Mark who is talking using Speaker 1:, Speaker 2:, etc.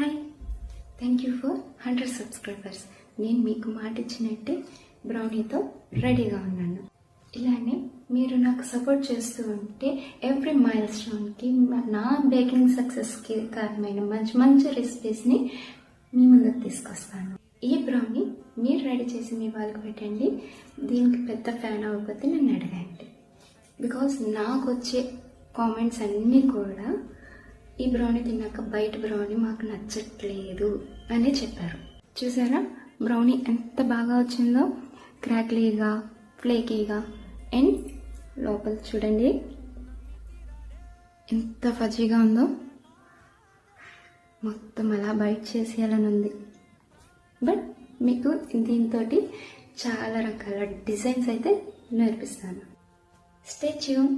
Speaker 1: Hi, thank you for 100 subscribers. నేను మీకు మాట ఇచ్చినట్టే బ్రౌనీతో రెడీగా ఉన్నాను. ఇలానే మీరు నాకు సపోర్ట్ చేస్తూ ఉంటే ఎవ్రీ మైల్ స్టోన్కి నా బేకింగ్ సక్సెస్కి కారణమైన మంచి మంచి రెసిపీస్ని మీ ముందుకు తీసుకొస్తాను. ఈ బ్రౌనీ మీరు రెడీ చేసి మీ వాళ్ళకి పెట్టండి. దీనికి పెద్ద ఫ్యాన్ అవ్వకపోతే నన్ను అడగండి. బికాస్ నాకు వచ్చే కామెంట్స్ అన్నీ కూడా ఈ బ్రౌనీ తిన్నాక బయట బ్రౌనీ మాకు నచ్చట్లేదు అని చెప్పారు. చూసారా బ్రౌనీ ఎంత బాగా వచ్చిందో, క్రాక్లీగా, ఫ్లేకీగా, అండ్ లోపల చూడండి ఎంత ఫజీగా ఉందో. మొత్తం అలా బైట్ చేసేయాలని ఉంది. బట్ మీకు దీంతో చాలా రకాల డిజైన్స్ అయితే నేర్పిస్తాను. Stay tune.